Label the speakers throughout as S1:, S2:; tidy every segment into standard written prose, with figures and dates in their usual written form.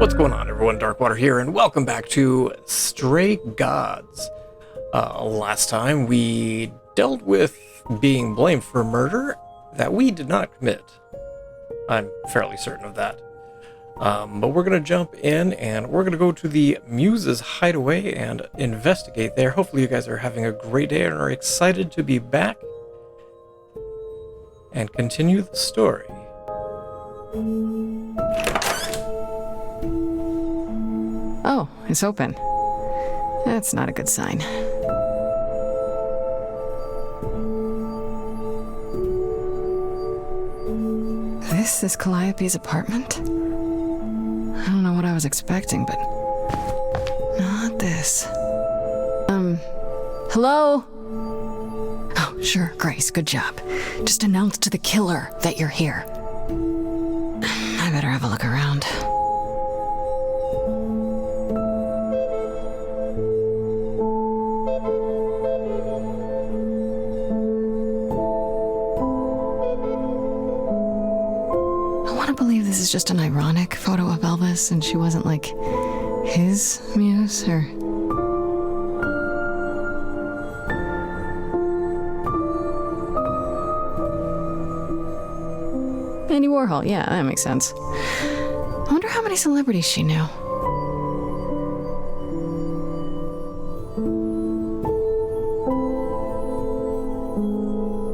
S1: What's going on, everyone? Darkwater here, and welcome back to Stray Gods. Last time we dealt with being blamed for murder that we did not commit. I'm fairly certain of that. But we're going to jump in and we're going to go to the Muse's hideaway and investigate there. Hopefully you guys are having a great day and are excited to be back and continue the story.
S2: Oh, it's open. That's not a good sign. This is Calliope's apartment? I don't know what I was expecting, but not this. Hello? Oh, sure, Grace, good job. Just announce to the killer that you're here. I better have a look around. This is just an ironic photo of Elvis, and she wasn't like his muse, or... Andy Warhol, yeah, that makes sense. I wonder how many celebrities she knew.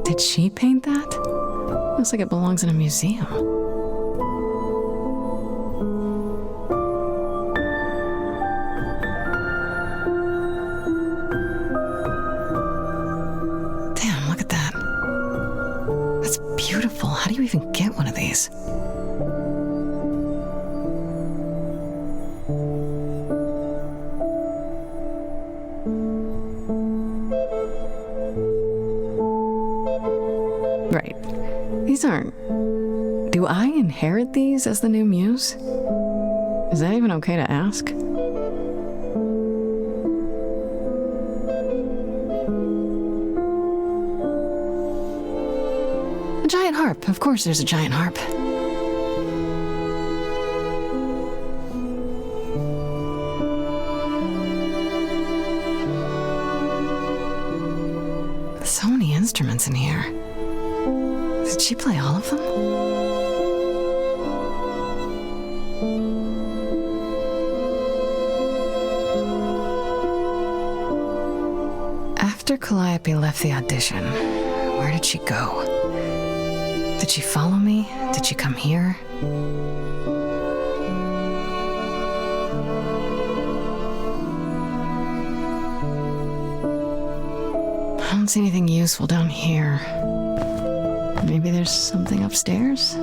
S2: Did she paint that? Looks like it belongs in a museum. How do you even get one of these? Right. These aren't... Do I inherit these as the new muse? Is that even okay to ask? Giant harp. Of course there's a giant harp. So many instruments in here. Did she play all of them? After Calliope left the audition, where did she go? Did she follow me? Did she come here? I don't see anything useful down here. Maybe there's something upstairs?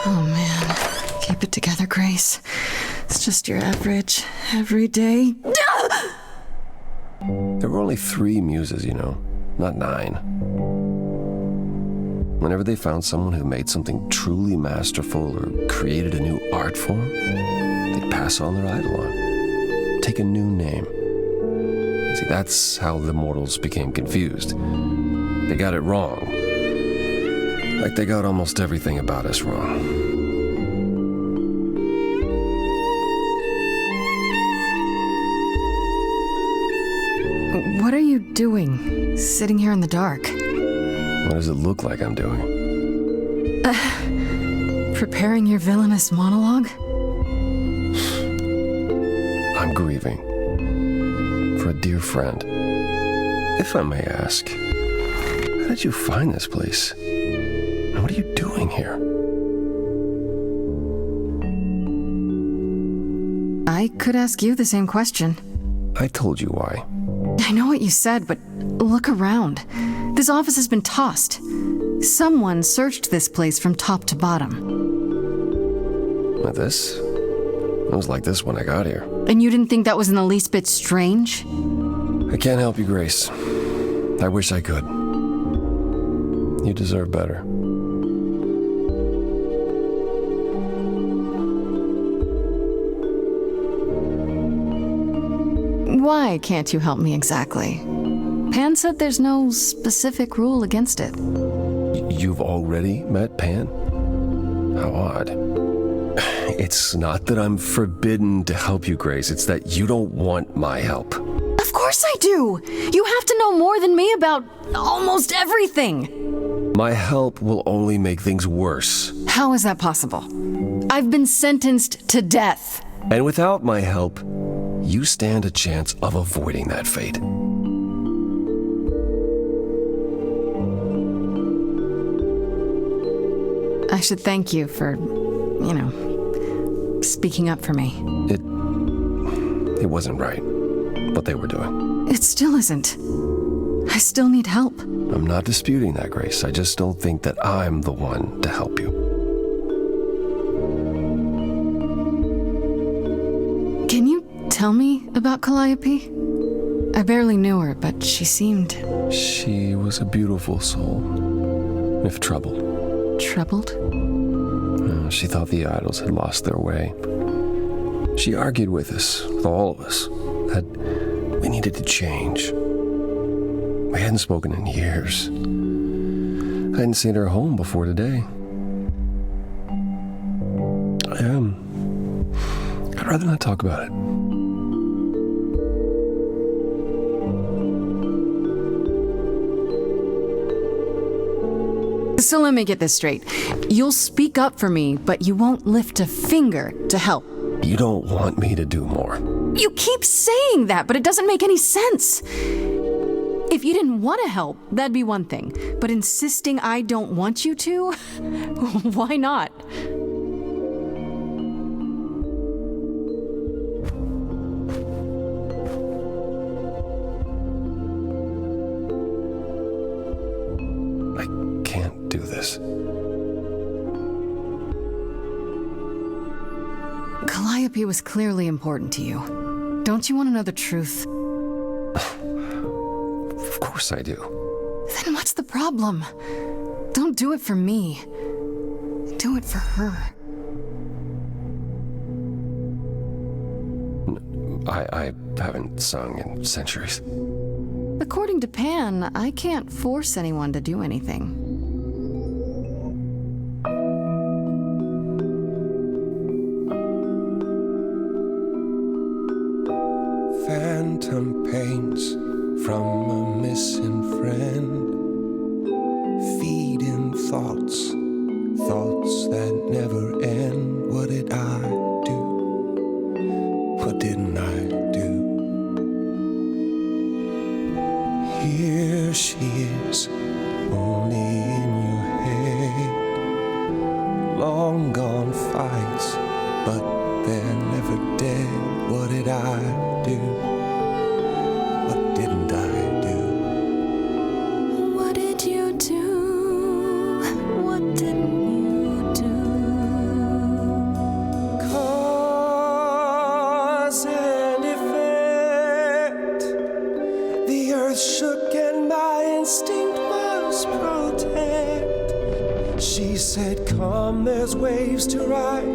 S2: Oh man, keep it together, Grace. It's just your average, everyday...
S3: There were only 3 muses, you know, not 9. Whenever they found someone who made something truly masterful or created a new art form, they'd pass on their idol on, take a new name. See, that's how the mortals became confused. They got it wrong. Like they got almost everything about us wrong.
S2: What are you doing, sitting here in the dark?
S3: What does it look like I'm doing?
S2: Preparing your villainous monologue?
S3: I'm grieving. For a dear friend. If I may ask, how did you find this place? And what are you doing here?
S2: I could ask you the same question.
S3: I told you why.
S2: I know what you said, but look around. This office has been tossed. Someone searched this place from top to bottom.
S3: With this? It was like this when I got here.
S2: And you didn't think that was in the least bit strange?
S3: I can't help you, Grace. I wish I could. You deserve better.
S2: Why can't you help me exactly? Pan said there's no specific rule against it.
S3: You've already met Pan? How odd. It's not that I'm forbidden to help you, Grace. It's that you don't want my help.
S2: Of course I do! You have to know more than me about almost everything!
S3: My help will only make things worse.
S2: How is that possible? I've been sentenced to death.
S3: And without my help, you stand a chance of avoiding that fate.
S2: I should thank you for, speaking up for me.
S3: It wasn't right, what they were doing.
S2: It still isn't. I still need help.
S3: I'm not disputing that, Grace. I just don't think that I'm the one to help you.
S2: Can you tell me about Calliope? I barely knew her, but she seemed...
S3: She was a beautiful soul, if troubled.
S2: Troubled?
S3: She thought the idols had lost their way. She argued with us, with all of us, that we needed to change. We hadn't spoken in years. I hadn't seen her home before today. I'd rather not talk about it.
S2: So let me get this straight. You'll speak up for me, but you won't lift a finger to help.
S3: You don't want me to do more.
S2: You keep saying that, but it doesn't make any sense. If you didn't want to help, that'd be one thing. But insisting I don't want you to? Why not?
S3: I can't do this.
S2: Calliope was clearly important to you. Don't you want to know the truth?
S3: Of course I do.
S2: Then what's the problem? Don't do it for me. Do it for her.
S3: I haven't sung in centuries.
S2: According to Pan, I can't force anyone to do anything.
S4: Phantom pains from a missing friend, feeding thoughts that never end. What did I do? What didn't I do? Here she is, only in your head. Long gone fights, but they're never dead. What did I do? What didn't I do?
S2: What did you do? What didn't you do?
S4: Cause and effect. The earth shook and my instinct was protect. She said, come, there's waves to ride.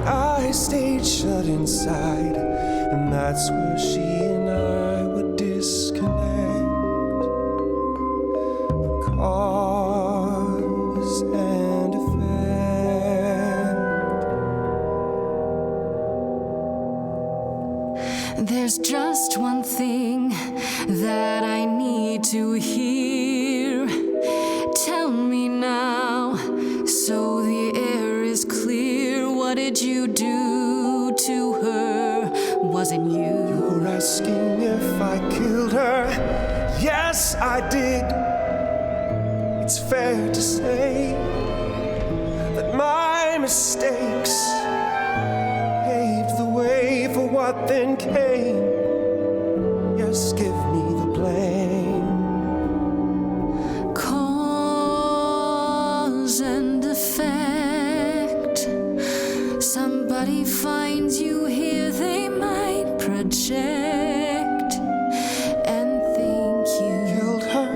S4: I stayed shut inside, and that's where she and I would disconnect. Cause and effect.
S2: There's just one thing that I need to hear. Tell me now, so the air is clear. What did you do to her? Wasn't you?
S4: You're asking if I killed her. Yes, I did. It's fair to say that my mistakes paved the way for what then came. Yes, give me the blame.
S2: Cause and effect. Somebody finds you here, they might project and think you
S4: Killed her?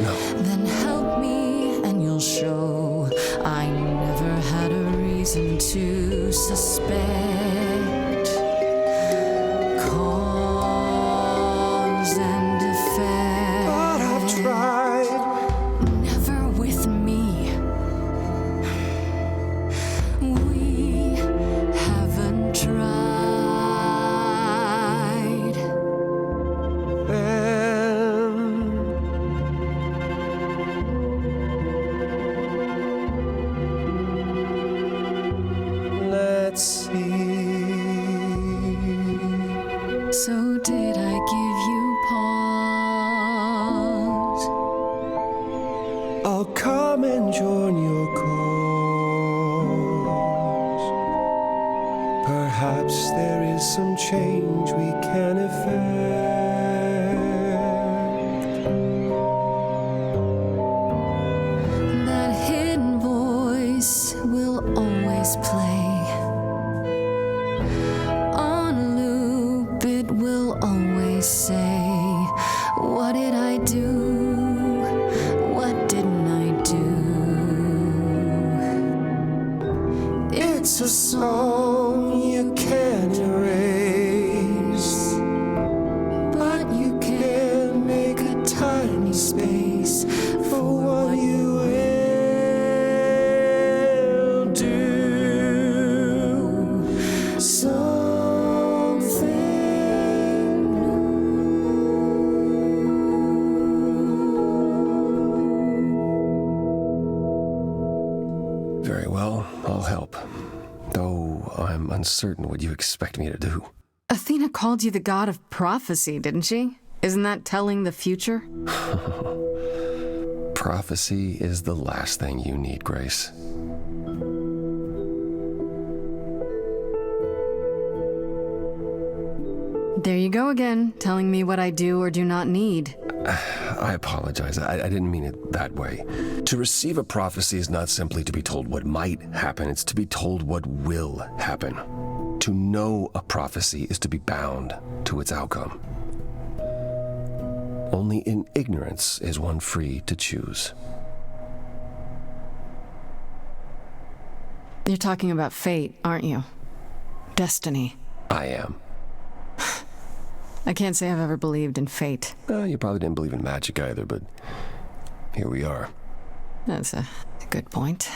S4: No.
S2: Then help me and you'll show I never had a reason to suspect. Cause and effect. So did I give you pause?
S4: I'll come and join your cause. Perhaps there is some change we can effect.
S2: That hidden voice will always play. On loop, it will always say, what did I do? What didn't I do?
S4: It's a song you can't erase, but you can make a tiny space for what you will do. Something new.
S3: Very well, I'll help. Though I'm uncertain what you expect me to do.
S2: Athena called you the god of prophecy, didn't she? Isn't that telling the future?
S3: Prophecy is the last thing you need, Grace.
S2: There you go again, telling me what I do or do not need.
S3: I apologize. I didn't mean it that way. To receive a prophecy is not simply to be told what might happen, it's to be told what will happen. To know a prophecy is to be bound to its outcome. Only in ignorance is one free to choose.
S2: You're talking about fate, aren't you? Destiny.
S3: I am.
S2: I can't say I've ever believed in fate.
S3: You probably didn't believe in magic either, but here we are.
S2: That's a good point.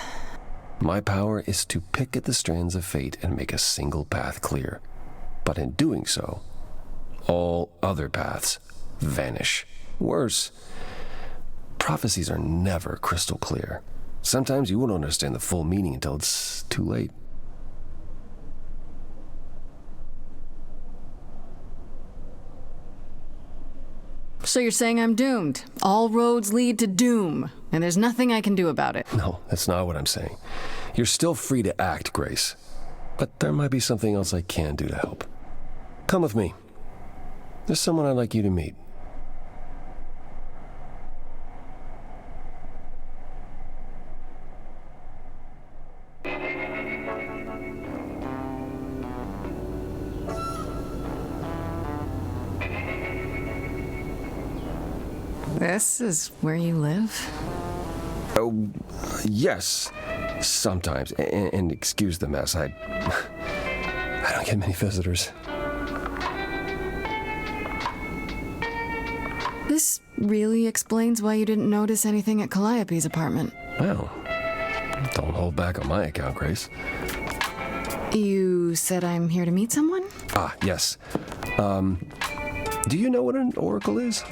S3: My power is to pick at the strands of fate and make a single path clear. But in doing so, all other paths vanish. Worse, prophecies are never crystal clear. Sometimes you won't understand the full meaning until it's too late.
S2: So you're saying I'm doomed. All roads lead to doom, and there's nothing I can do about it.
S3: No, that's not what I'm saying. You're still free to act, Grace. But there might be something else I can do to help. Come with me. There's someone I'd like you to meet.
S2: This is where you live?
S3: Oh, yes. Sometimes. And excuse the mess. I don't get many visitors.
S2: This really explains why you didn't notice anything at Calliope's apartment.
S3: Well, don't hold back on my account, Grace.
S2: You said I'm here to meet someone?
S3: Ah, yes. Do you know what an oracle is?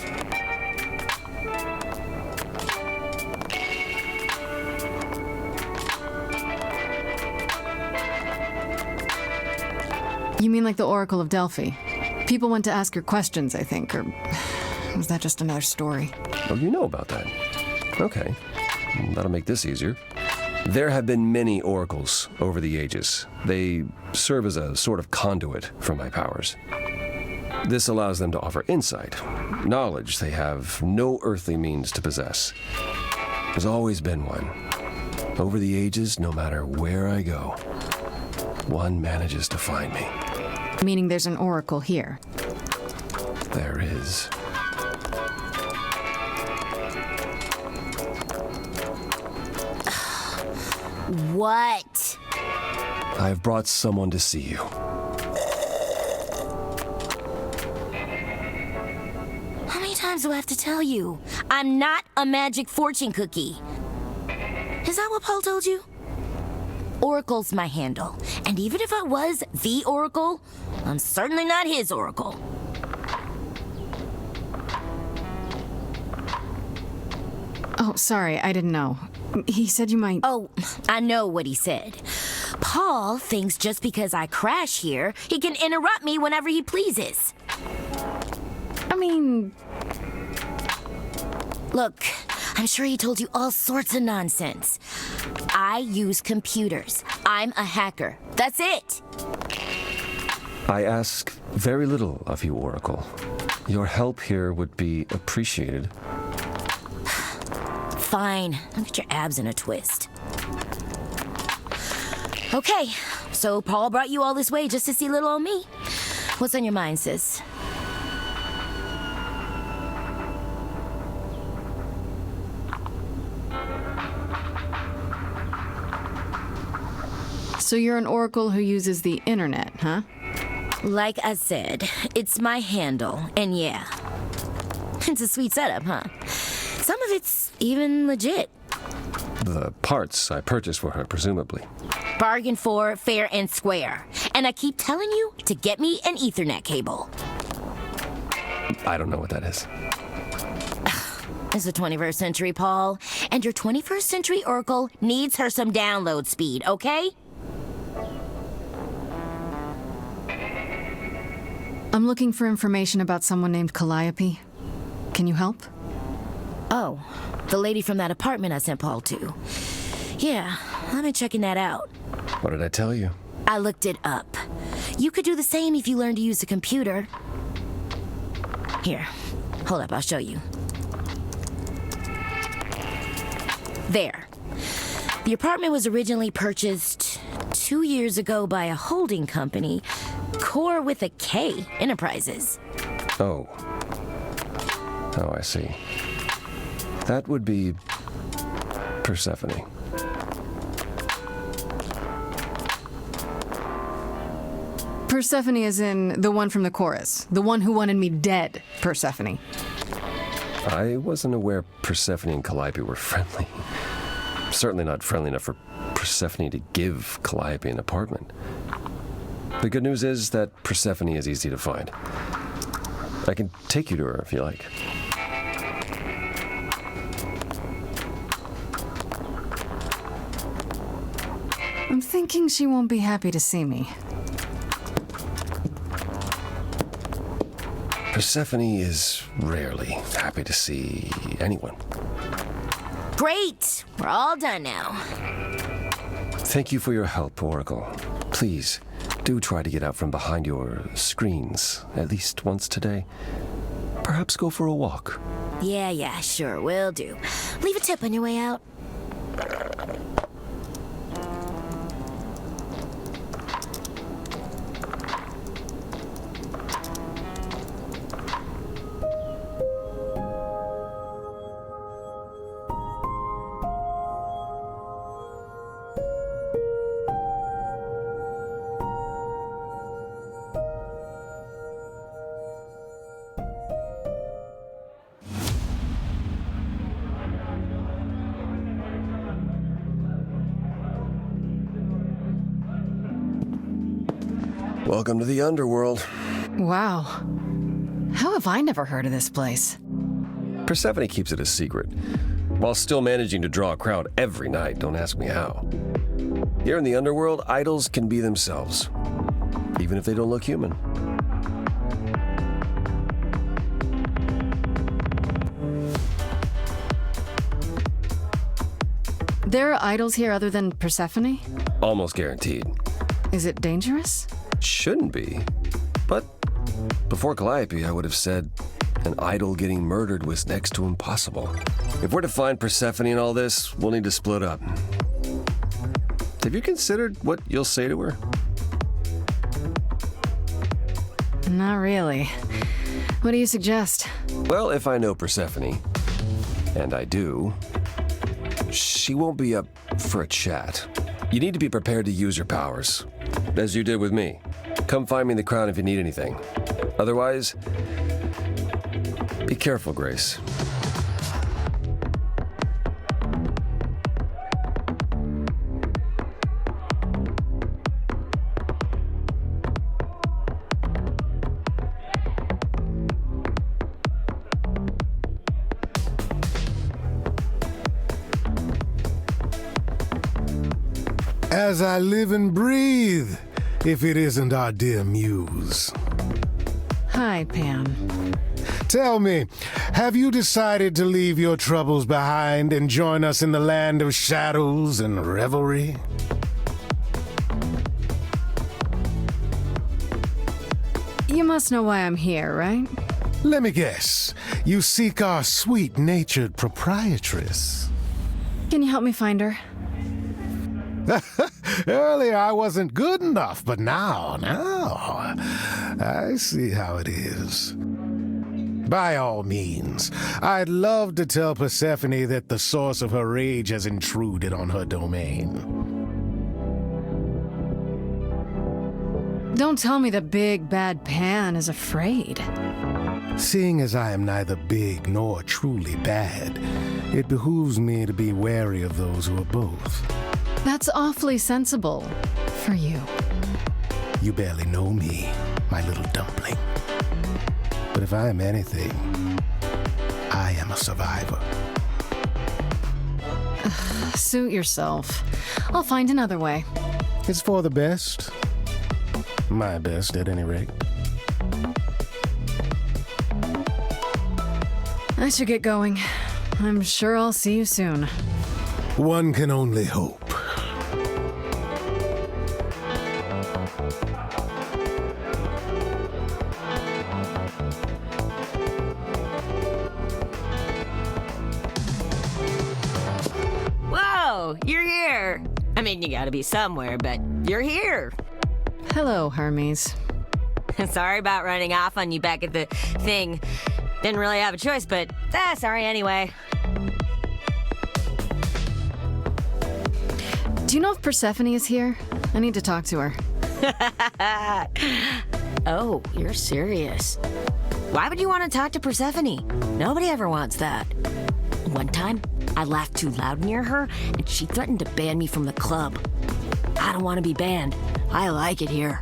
S2: You mean like the Oracle of Delphi? People went to ask her questions, I think, or was that just another story?
S3: Oh, you know about that. Okay. That'll make this easier. There have been many oracles over the ages. They serve as a sort of conduit for my powers. This allows them to offer insight, knowledge they have no earthly means to possess. There's always been one. Over the ages, no matter where I go, one manages to find me.
S2: Meaning there's an oracle here.
S3: There is.
S5: What?
S3: I've brought someone to see you.
S5: How many times do I have to tell you? I'm not a magic fortune cookie. Is that what Paul told you? Oracle's my handle. And even if I was the Oracle, I'm certainly not his Oracle.
S2: Oh, sorry, I didn't know. He said you might...
S5: Oh, I know what he said. Paul thinks just because I crash here, he can interrupt me whenever he pleases.
S2: I mean,
S5: Look, I'm sure he told you all sorts of nonsense. I use computers. I'm a hacker. That's it.
S3: I ask very little of you, Oracle. Your help here would be appreciated.
S5: Fine. I'll get your abs in a twist. Okay, so Paul brought you all this way just to see little old me. What's on your mind, sis?
S2: so you're an oracle who uses the internet, huh?
S5: Like I said, it's my handle, and yeah. It's a sweet setup, huh? Some of it's even legit.
S3: The parts I purchased for her, presumably.
S5: Bargain for, fair and square. And I keep telling you to get me an Ethernet cable.
S3: I don't know what that is.
S5: It's the 21st century, Paul. And your 21st century Oracle needs her some download speed, okay?
S2: I'm looking for information about someone named Calliope. Can you help?
S5: Oh, the lady from that apartment I sent Paul to. Yeah, I've been checking that out.
S3: What did I tell you?
S5: I looked it up. You could do the same if you learned to use a computer. Here, hold up, I'll show you. There. The apartment was originally purchased 2 years ago by a holding company, Core with a K Enterprises.
S3: Oh. Oh, I see. That would be Persephone.
S2: Persephone is in the one from the chorus. The one who wanted me dead, Persephone.
S3: I wasn't aware Persephone and Calliope were friendly. Certainly not friendly enough for Persephone to give Calliope an apartment. The good news is that Persephone is easy to find. I can take you to her if you like.
S2: I'm thinking she won't be happy to see me.
S3: Persephone is rarely happy to see anyone.
S5: Great! We're all done now.
S3: Thank you for your help, Oracle. Please, do try to get out from behind your screens at least once today. Perhaps go for a walk.
S5: Yeah, sure, will do. Leave a tip on your way out.
S3: Welcome to the Underworld.
S2: Wow. How have I never heard of this place?
S3: Persephone keeps it a secret, while still managing to draw a crowd every night. Don't ask me how. Here in the Underworld, idols can be themselves, even if they don't look human.
S2: There are idols here other than Persephone?
S3: Almost guaranteed.
S2: Is it dangerous?
S3: Shouldn't be. But before Calliope, I would have said an idol getting murdered was next to impossible. If we're to find Persephone in all this, we'll need to split up. Have you considered what you'll say to her?
S2: Not really. What do you suggest?
S3: Well, if I know Persephone, and I do, she won't be up for a chat. You need to be prepared to use your powers, as you did with me. Come find me in the crowd if you need anything. Otherwise, be careful, Grace.
S6: As I live and breathe, if it isn't our dear muse.
S2: Hi, Pan.
S6: Tell me, have you decided to leave your troubles behind and join us in the land of shadows and revelry?
S2: You must know why I'm here, right?
S6: Let me guess. You seek our sweet-natured proprietress.
S2: Can you help me find her?
S6: Earlier I wasn't good enough, but now, I see how it is. By all means, I'd love to tell Persephone that the source of her rage has intruded on her domain.
S2: Don't tell me the big bad Pan is afraid.
S6: Seeing as I am neither big nor truly bad, it behooves me to be wary of those who are both.
S2: That's awfully sensible for you.
S6: You barely know me, my little dumpling. But if I am anything, I am a survivor.
S2: Suit yourself. I'll find another way.
S6: It's for the best. My best, at any rate.
S2: I should get going. I'm sure I'll see you soon.
S6: One can only hope.
S5: Whoa, you're here. I mean, you gotta be somewhere, but you're here.
S2: Hello, Hermes.
S5: Sorry about running off on you back at the thing. Didn't really have a choice, but sorry anyway.
S2: Do you know if Persephone is here? I need to talk to her.
S5: Oh, you're serious. Why would you want to talk to Persephone? Nobody ever wants that. One time, I laughed too loud near her, and she threatened to ban me from the club. I don't want to be banned. I like it here.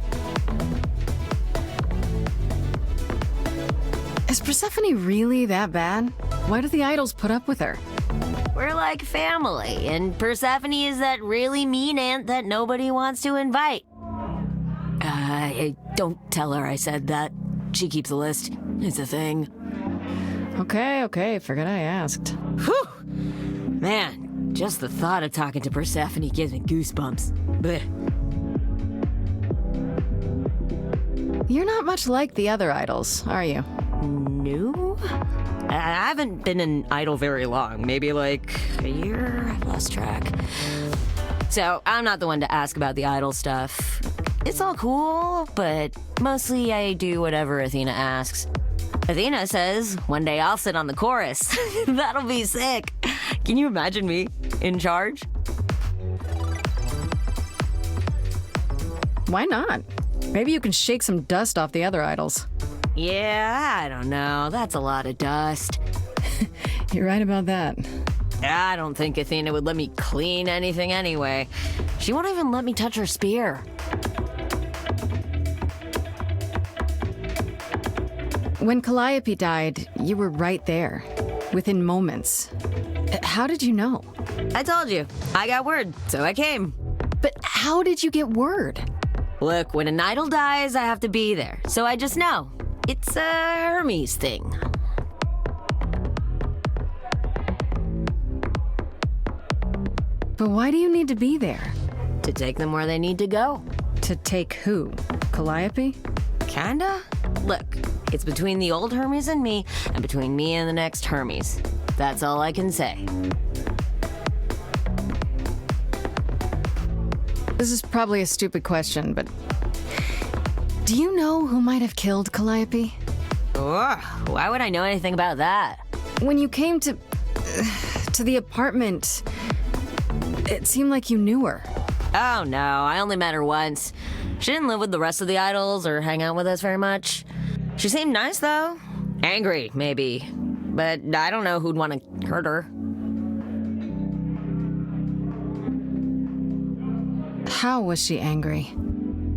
S2: Is Persephone really that bad? Why do the idols put up with her?
S5: We're like family, and Persephone is that really mean aunt that nobody wants to invite. Don't tell her I said that. She keeps a list. It's a thing.
S2: Okay, forget I asked.
S5: Whew! Man, just the thought of talking to Persephone gives me goosebumps. Blech.
S2: You're not much like the other idols, are you?
S5: No? I haven't been an idol very long. Maybe like a year? I've lost track. So, I'm not the one to ask about the idol stuff. It's all cool, but mostly I do whatever Athena asks. Athena says, one day I'll sit on the chorus. That'll be sick. Can you imagine me in charge?
S2: Why not? Maybe you can shake some dust off the other idols.
S5: Yeah, I don't know. That's a lot of dust.
S2: You're right about that.
S5: I don't think Athena would let me clean anything anyway. She won't even let me touch her spear.
S2: When Calliope died, you were right there, within moments. How did you know?
S5: I told you. I got word, so I came.
S2: But how did you get word?
S5: Look, when an idol dies, I have to be there. So I just know. It's a Hermes thing.
S2: But why do you need to be there?
S5: To take them where they need to go.
S2: To take who? Calliope?
S5: Kinda? Look, it's between the old Hermes and me, and between me and the next Hermes. That's all I can say.
S2: This is probably a stupid question, but do you know who might have killed Calliope?
S5: Ugh, why would I know anything about that?
S2: When you came to the apartment, it seemed like you knew her.
S5: Oh no, I only met her once. She didn't live with the rest of the idols or hang out with us very much. She seemed nice though. Angry, maybe. But I don't know who'd want to hurt her.
S2: How was she angry?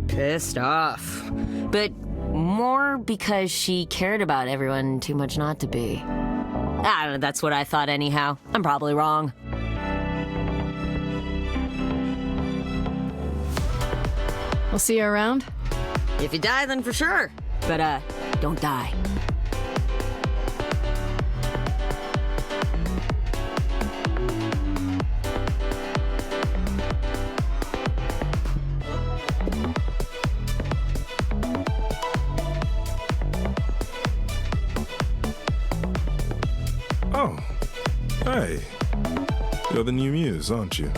S5: Pissed off. But more because she cared about everyone too much not to be. I don't know, that's what I thought anyhow. I'm probably wrong.
S2: We'll see you around?
S5: If you die, then for sure.
S2: but don't die.
S7: Oh, hey. You're the new muse, aren't you?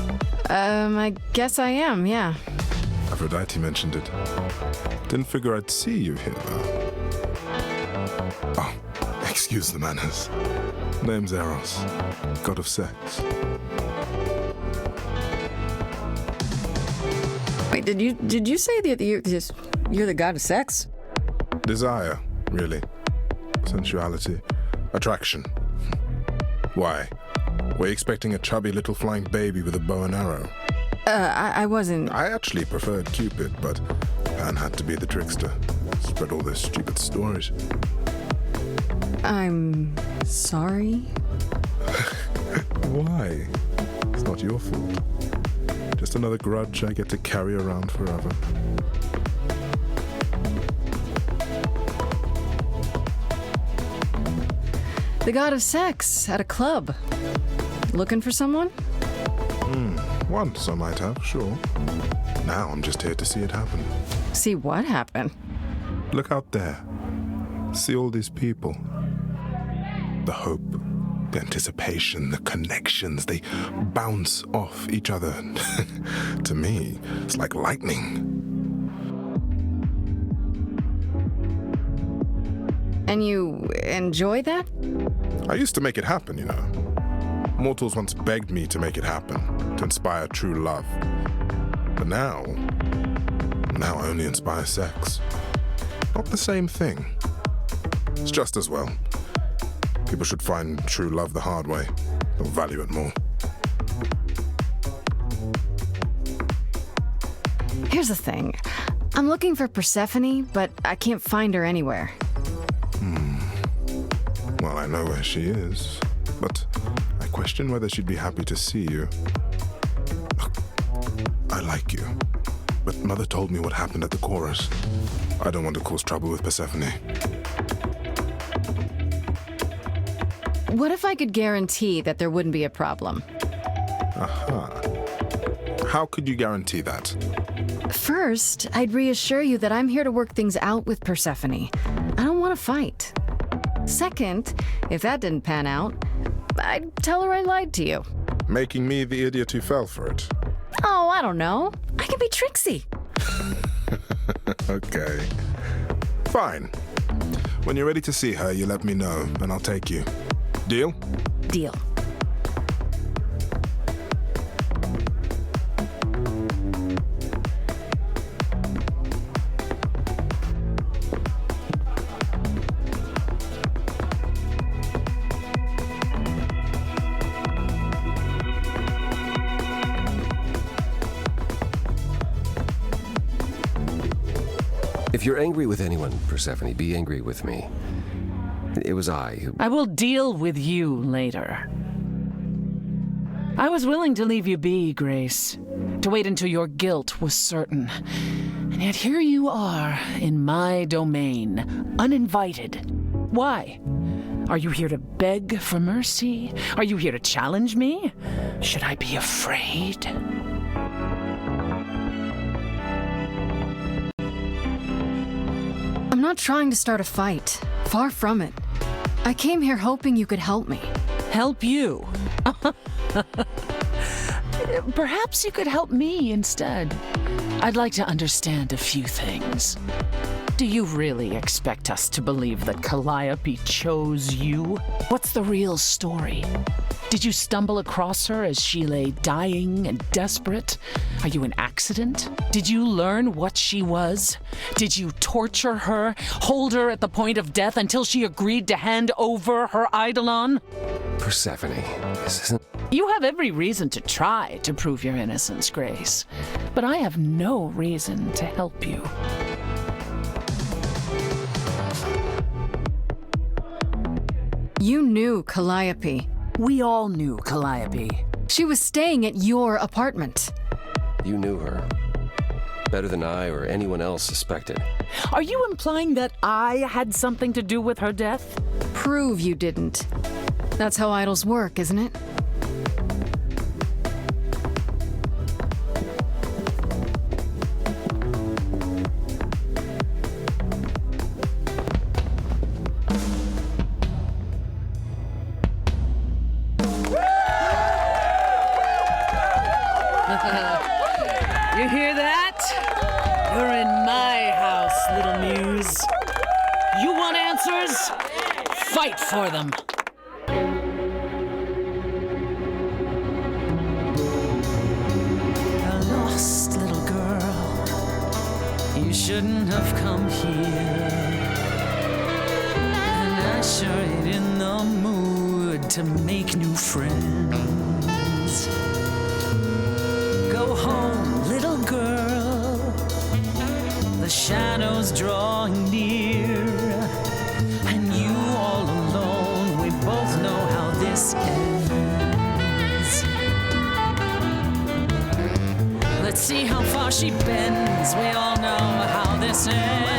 S2: I guess I am, yeah.
S7: Aphrodite mentioned it. Didn't figure I'd see you here, though. Oh, excuse the manners. Name's Eros, god of sex.
S2: Wait, did you say that you're the god of sex?
S7: Desire, really. Sensuality. Attraction. Why? Were you expecting a chubby little flying baby with a bow and arrow?
S2: I wasn't...
S7: I actually preferred Cupid, but Pan had to be the trickster. Spread all those stupid stories.
S2: I'm sorry?
S7: Why? It's not your fault. Just another grudge I get to carry around forever.
S2: The god of sex at a club. Looking for someone?
S7: Once I might have, sure. Now I'm just here to see it happen.
S2: See what happen?
S7: Look out there. See all these people. The hope, the anticipation, the connections, they bounce off each other. To me, it's like lightning.
S2: And you enjoy that?
S7: I used to make it happen, you know. Mortals once begged me to make it happen, to inspire true love. But now I only inspire sex. Not the same thing. It's just as well. People should find true love the hard way. They'll value it more.
S2: Here's the thing. I'm looking for Persephone, but I can't find her anywhere.
S7: Well, I know where she is, but I question whether she'd be happy to see you. Look, I like you, but Mother told me what happened at the chorus. I don't want to cause trouble with Persephone.
S2: What if I could guarantee that there wouldn't be a problem?
S7: Aha. How could you guarantee that?
S2: First, I'd reassure you that I'm here to work things out with Persephone. I don't want to fight. Second, if that didn't pan out, I'd tell her I lied to you.
S7: Making me the idiot who fell for it.
S2: Oh, I don't know. I can be tricksy.
S7: Okay. Fine. When you're ready to see her, you let me know, and I'll take you. Deal?
S2: Deal.
S3: If you're angry with anyone, Persephone, be angry with me. It was I who...
S8: I will deal with you later. I was willing to leave you be, Grace, to wait until your guilt was certain. And yet here you are, in my domain, uninvited. Why? Are you here to beg for mercy? Are you here to challenge me? Should I be afraid?
S2: I'm not trying to start a fight. Far from it. I came here hoping you could help me.
S8: Help you? Perhaps you could help me instead. I'd like to understand a few things. Do you really expect us to believe that Calliope chose you? What's the real story? Did you stumble across her as she lay dying and desperate? Are you an accident? Did you learn what she was? Did you torture her, hold her at the point of death until she agreed to hand over her eidolon?
S3: Persephone, this isn't...
S8: You have every reason to try to prove your innocence, Grace, but I have no reason to help you.
S2: You knew Calliope.
S8: We all knew Calliope.
S2: She was staying at your apartment.
S3: You knew her. Better than I or anyone else suspected.
S8: Are you implying that I had something to do with her death?
S2: Prove you didn't. That's how idols work, isn't it?
S8: You hear that? You're in my house, little muse. You want answers? Fight for them.
S9: A lost little girl, you shouldn't have come here. And I sure ain't in the mood to make new friends. Go home, little girl, the shadows drawing near, and you all alone, we both know how this ends. Let's see how far she bends, we all know how this ends.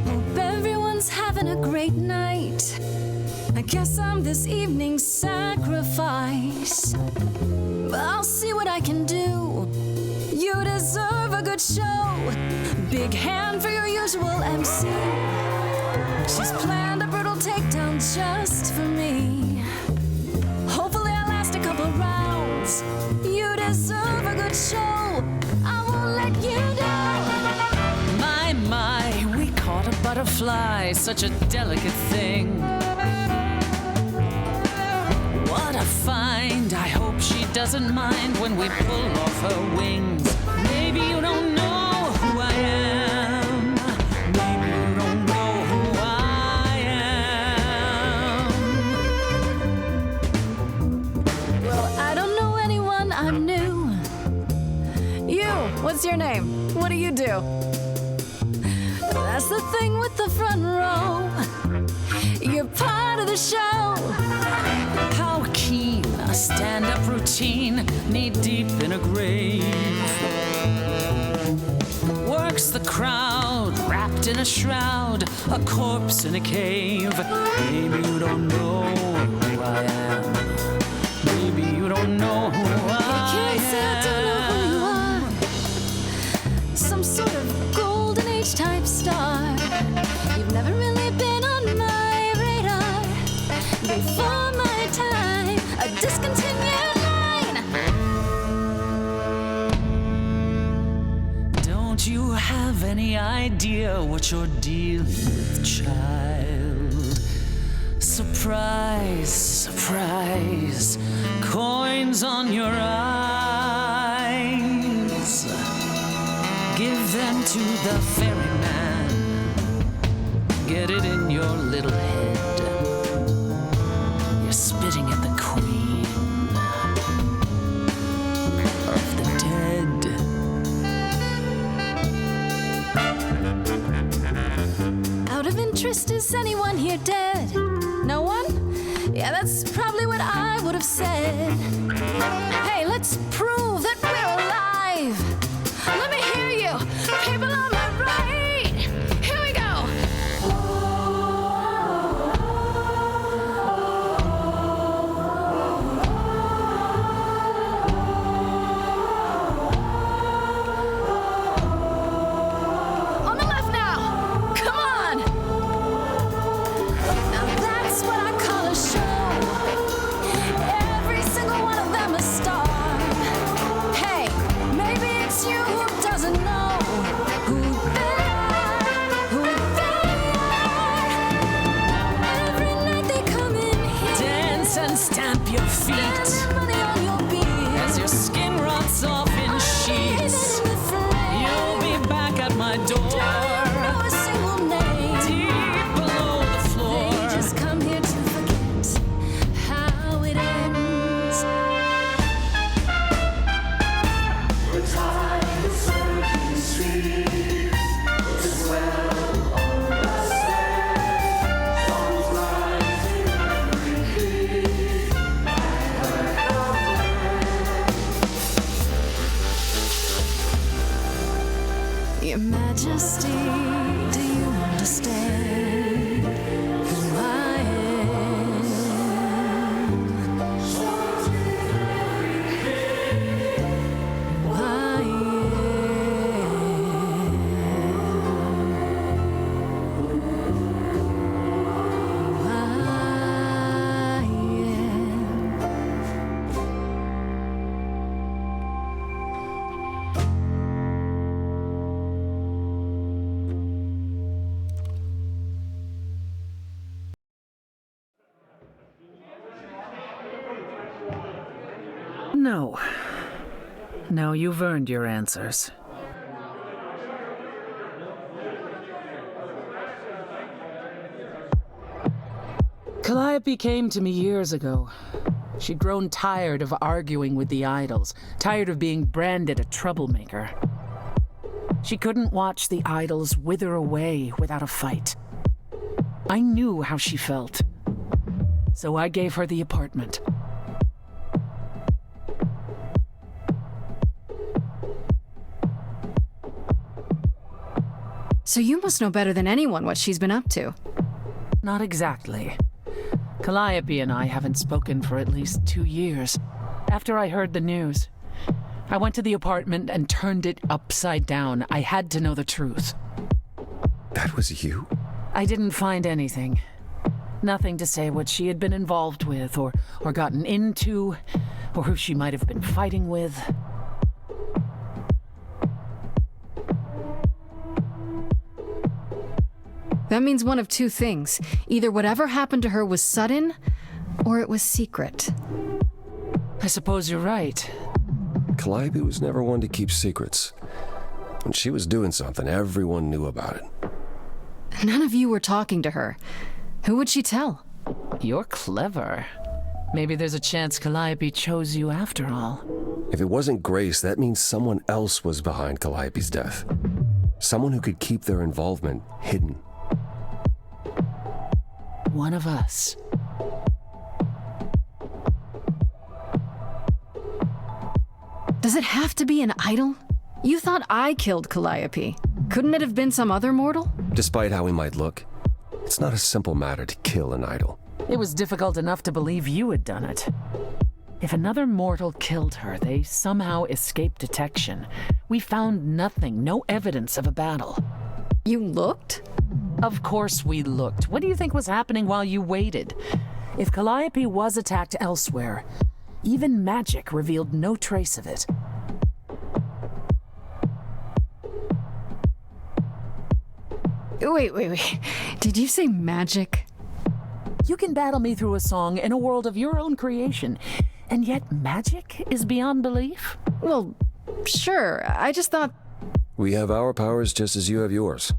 S2: Hope everyone's having a great night. I guess I'm this evening's sacrifice. But I'll see what I can do. You deserve a good show. Big hand for your usual MC. She's planned a brutal takedown just for me. Hopefully I'll last a couple rounds. You deserve a good show. I won't let you down.
S9: My, we caught a butterfly, such a delicate thing. What a find, I hope she doesn't mind when we pull off her wings. Maybe you don't know who I am. Maybe you don't know who I am.
S2: Well, I don't know anyone, I'm new. You, what's your name? What do you do? That's the thing with the front row. You're part of the show.
S9: How keen a stand-up routine, knee-deep in a grave. Works the crowd, wrapped in a shroud, a corpse in a cave. Maybe you don't know who I am. Maybe you don't know who I
S2: Can't say I don't know who you
S9: am.
S2: are. Some sort of golden age type star. You've never really been on my radar. Before my time, a discontinued line.
S9: Don't you have any idea what you're dealing with, child? Surprise, surprise, coins on your eyes. Give them to the ferryman. Get it in your little head. You're spitting at the queen of the dead.
S2: Out of interest, is anyone here dead? No one? Yeah, that's probably what I would have said. Hey, let's prove that we're alive. Let me hear you, people on my right. Here we go. On the left now. Come on. Now that's what I call a show. Every single one of them a star. Your Majesty, do you understand who I am? Who I
S8: No. No, you've earned your answers. Calliope came to me years ago. She'd grown tired of arguing with the idols, tired of being branded a troublemaker. She couldn't watch the idols wither away without a fight. I knew how she felt, so I gave her the apartment.
S10: So you must know better than anyone what she's been up to.
S8: Not exactly. Calliope and I haven't spoken for at least 2 years. After I heard the news, I went to the apartment and turned it upside down. I had to know the truth.
S3: That was you?
S8: I didn't find anything. Nothing to say what she had been involved with, or gotten into, or who she might have been fighting with.
S10: That means one of two things. Either whatever happened to her was sudden, or it was secret.
S8: I suppose you're right.
S3: Calliope was never one to keep secrets. When she was doing something, everyone knew about it.
S10: None of you were talking to her. Who would she tell?
S8: You're clever. Maybe there's a chance Calliope chose you after all.
S3: If it wasn't Grace, that means someone else was behind Calliope's death. Someone who could keep their involvement hidden.
S8: One of us.
S10: Does it have to be an idol? You thought I killed Calliope. Couldn't it have been some other mortal?
S3: Despite how he might look, it's not a simple matter to kill an idol.
S8: It was difficult enough to believe you had done it. If another mortal killed her, they somehow escaped detection. We found nothing, no evidence of a battle.
S10: You looked?
S8: Of course we looked. What do you think was happening while you waited? If Calliope was attacked elsewhere, even magic revealed no trace of it.
S10: Wait. Did you say magic?
S8: You can battle me through a song in a world of your own creation, and yet magic is beyond belief?
S10: Well, sure. I just thought...
S3: We have our powers just as you have yours.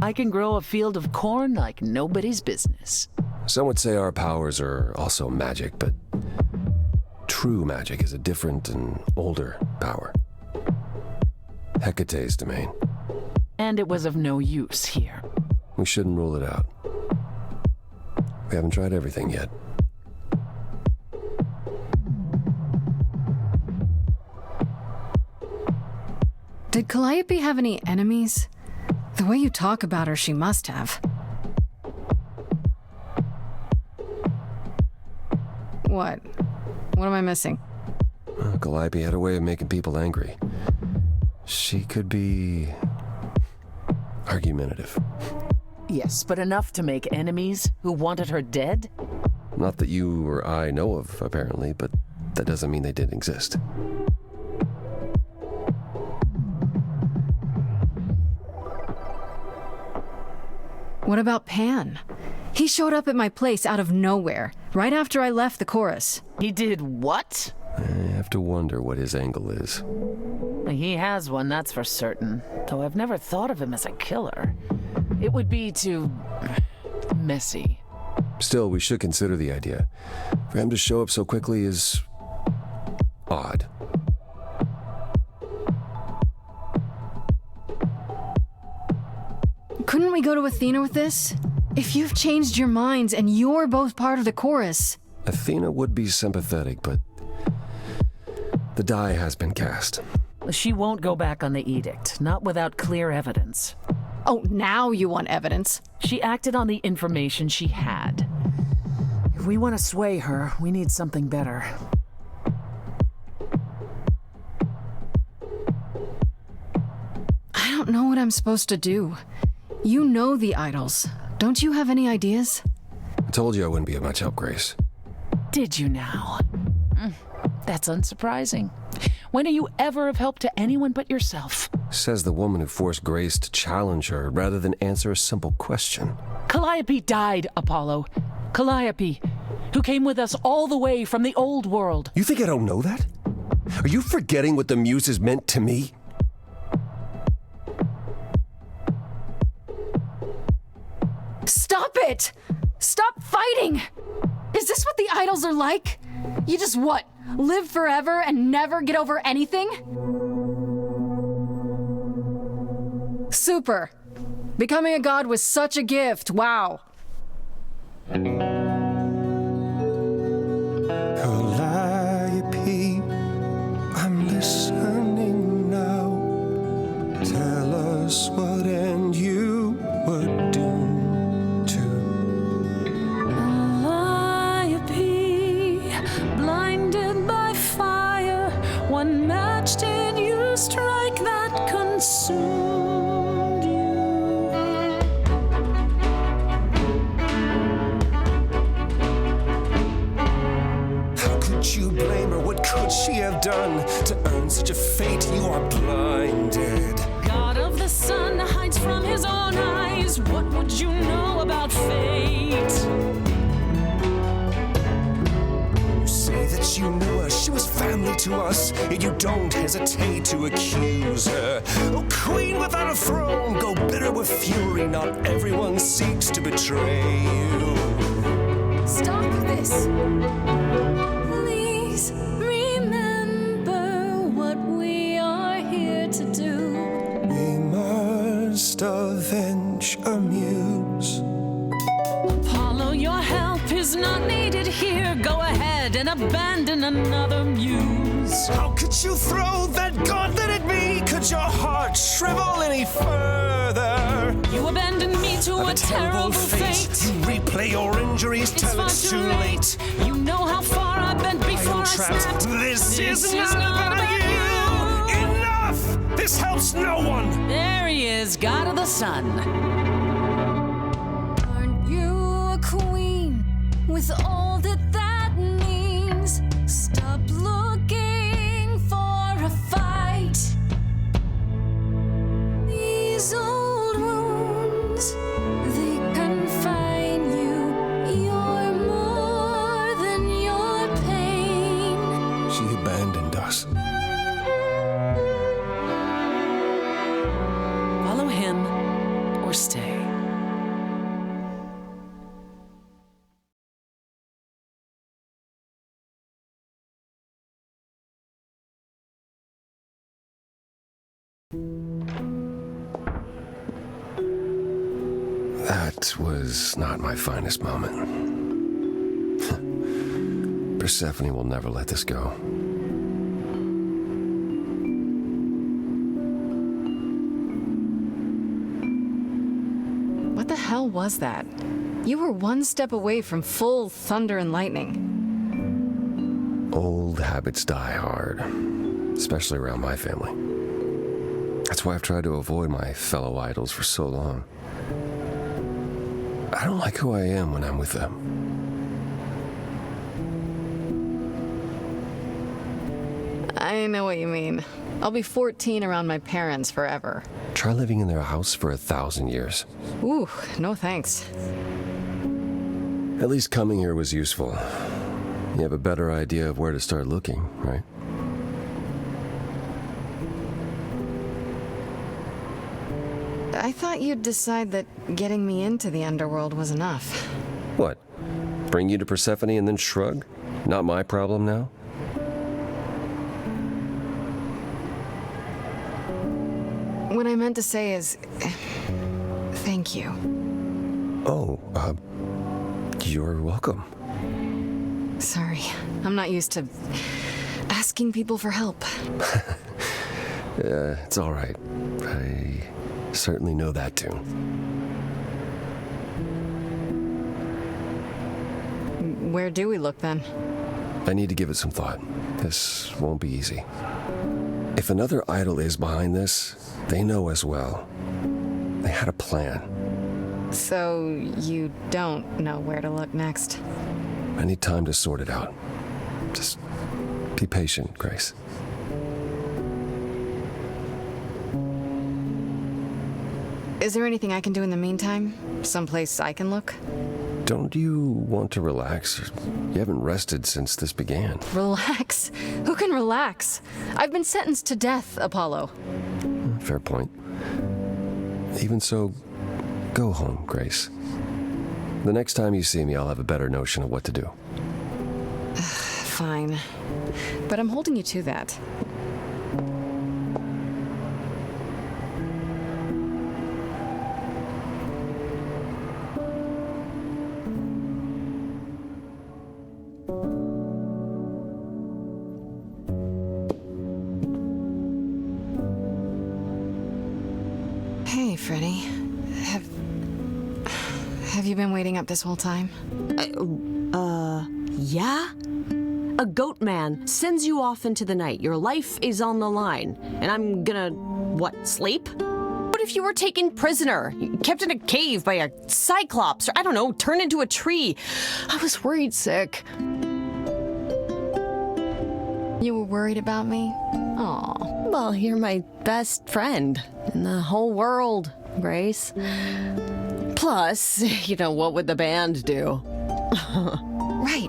S8: I can grow a field of corn like nobody's business.
S3: Some would say our powers are also magic, but true magic is a different and older power. Hecate's domain.
S8: And it was of no use here.
S3: We shouldn't rule it out. We haven't tried everything yet.
S10: Did Calliope have any enemies? The way you talk about her, she must have. What? What am I missing?
S3: Calliope had a way of making people angry. She could be argumentative.
S8: Yes, but enough to make enemies who wanted her dead?
S3: Not that you or I know of, apparently, but that doesn't mean they didn't exist.
S10: What about Pan? He showed up at my place out of nowhere, right after I left the chorus.
S8: He did what?
S3: I have to wonder what his angle is.
S8: He has one, that's for certain. Though I've never thought of him as a killer. It would be too... messy.
S3: Still, we should consider the idea. For him to show up so quickly is... odd.
S10: Couldn't we go to Athena with this? If you've changed your minds and you're both part of the chorus...
S3: Athena would be sympathetic, but... the die has been cast.
S8: She won't go back on the edict, not without clear evidence.
S10: Oh, now you want evidence?
S8: She acted on the information she had. If we want to sway her, we need something better.
S10: I don't know what I'm supposed to do. You know the idols. Don't you have any ideas?
S3: I told you I wouldn't be of much help, Grace.
S8: Did you now? That's unsurprising. When are you ever of help to anyone but yourself?
S3: Says the woman who forced Grace to challenge her rather than answer a simple question.
S8: Calliope died, Apollo. Calliope, who came with us all the way from the old world.
S3: You think I don't know that? Are you forgetting what the Muses meant to me?
S10: Stop it! Stop fighting! Is this what the idols are like? You just what? Live forever and never get over anything? Super. Becoming a god was such a gift. Wow.
S4: Calliope, I'm listening now. Tell us what end you were doomed to.
S9: Calliope, blinded by fire, one match did you strike that consumed you.
S4: How could you blame her? What could she have done to earn such a fate? You are blinded.
S9: God of the sun hides from his own eyes. What would you know about fate?
S4: You say that you knew her, she was family to us, yet you don't hesitate to accuse her. Oh, queen without a throne, go bitter with fury. Not everyone seeks to betray you.
S2: Stop this. Please remember what we are here to do.
S4: We must avenge a muse.
S9: Apollo, your help is not needed here. Go ahead and abandon another muse.
S4: How could you throw that gauntlet at me? Could your heart shrivel any further?
S9: You abandoned me to a terrible fate.
S4: You replay your injuries
S9: It's
S4: till
S9: far
S4: it's
S9: too
S4: too late.
S9: You know how far I bent
S4: I
S9: before
S4: am
S9: I
S4: trapped.
S9: snapped.
S4: This is not about you. Enough! This helps no one.
S9: There he is, God of the Sun.
S2: Aren't you a queen with all that that means? Stop looking for a fight. These old wounds, they confine you. You're more than your pain.
S4: She abandoned us.
S8: Follow him or stay.
S3: That was not my finest moment. Persephone will never let this go.
S10: What the hell was that? You were one step away from full thunder and lightning.
S3: Old habits die hard, especially around my family. That's why I've tried to avoid my fellow idols for so long. I don't like who I am when I'm with them.
S10: I know what you mean. I'll be 14 around my parents forever.
S3: Try living in their house for 1,000 years.
S10: Ooh, no thanks.
S3: At least coming here was useful. You have a better idea of where to start looking, right?
S10: I thought you'd decide that getting me into the underworld was enough.
S3: What? Bring you to Persephone and then shrug? Not my problem now?
S10: What I meant to say is, thank you.
S3: Oh, you're welcome.
S10: Sorry, I'm not used to asking people for help.
S3: It's all right. I certainly know that tune.
S10: Where do we look then?
S3: I need to give it some thought. This won't be easy. If another idol is behind this, they know as well. They had a plan.
S10: So you don't know where to look next?
S3: I need time to sort it out. Just be patient, Grace.
S10: Is there anything I can do in the meantime? Someplace I can look?
S3: Don't you want to relax? You haven't rested since this began.
S10: Relax? Who can relax? I've been sentenced to death, Apollo.
S3: Fair point. Even so, go home, Grace. The next time you see me, I'll have a better notion of what to do.
S10: Fine. But I'm holding you to that. Hey, Freddy. Have you been waiting up this whole time?
S11: Yeah? A goat man sends you off into the night. Your life is on the line. And I'm gonna, what, sleep? What if you were taken prisoner, kept in a cave by a cyclops, or I don't know, turned into a tree? I was worried sick.
S10: You were worried about me? Aw.
S11: Well, you're my best friend in the whole world, Grace. Plus, you know, what would the band do?
S10: Right,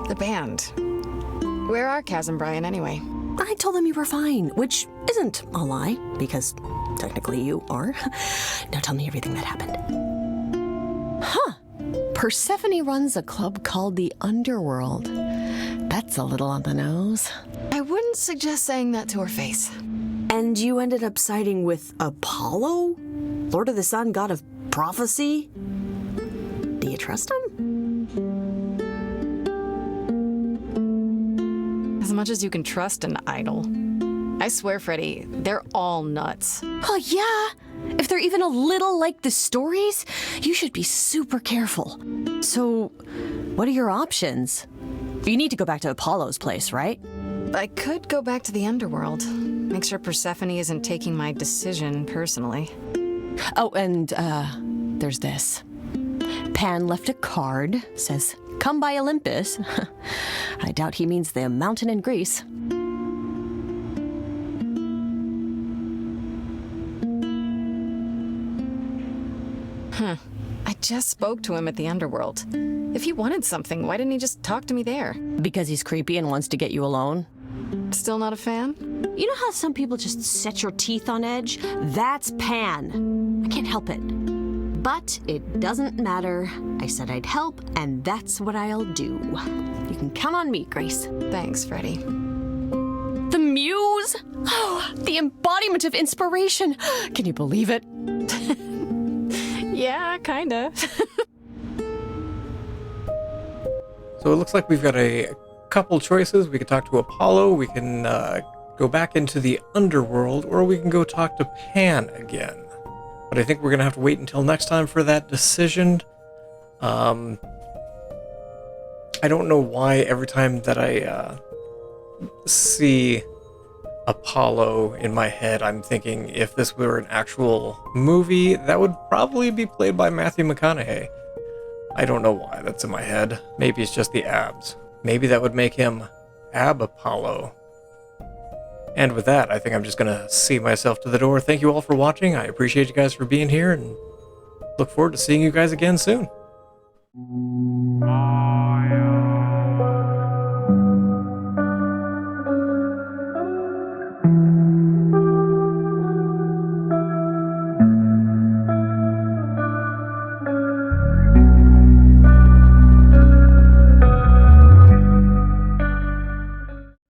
S10: the band. Where are Kaz and Brian anyway?
S11: I told them you were fine, which isn't a lie, because technically you are. Now tell me everything that happened. Huh. Persephone runs a club called the Underworld. That's a little on the nose.
S10: I wouldn't suggest saying that to her face.
S11: And you ended up siding with Apollo? Lord of the Sun, god of prophecy? Do you trust him?
S10: As much as you can trust an idol. I swear, Freddy, they're all nuts.
S11: Oh, yeah. If they're even a little like the stories, you should be super careful. So, what are your options? You need to go back to Apollo's place, right?
S10: I could go back to the Underworld. Make sure Persephone isn't taking my decision personally.
S11: Oh, and, there's this. Pan left a card, says, "Come by Olympus." I doubt he means the mountain in Greece.
S10: I just spoke to him at the Underworld. If he wanted something, why didn't he just talk to me there?
S11: Because he's creepy and wants to get you alone?
S10: Still not a fan?
S11: You know how some people just set your teeth on edge? That's Pan. I can't help it. But it doesn't matter. I said I'd help, and that's what I'll do. You can count on me, Grace.
S10: Thanks, Freddy.
S11: The muse? Oh, the embodiment of inspiration. Can you believe it?
S10: Yeah, kinda.
S1: So it looks like we've got a couple choices. We can talk to Apollo, we can go back into the Underworld, or we can go talk to Pan again. But I think we're going to have to wait until next time for that decision. I don't know why every time that I see Apollo in my head, I'm thinking if this were an actual movie, that would probably be played by Matthew McConaughey. I don't know why that's in my head. Maybe it's just the abs. Maybe that would make him Ab Apollo. And with that, I think I'm just going to see myself to the door. Thank you all for watching. I appreciate you guys for being here, and look forward to seeing you guys again soon.
S12: Oh, yeah.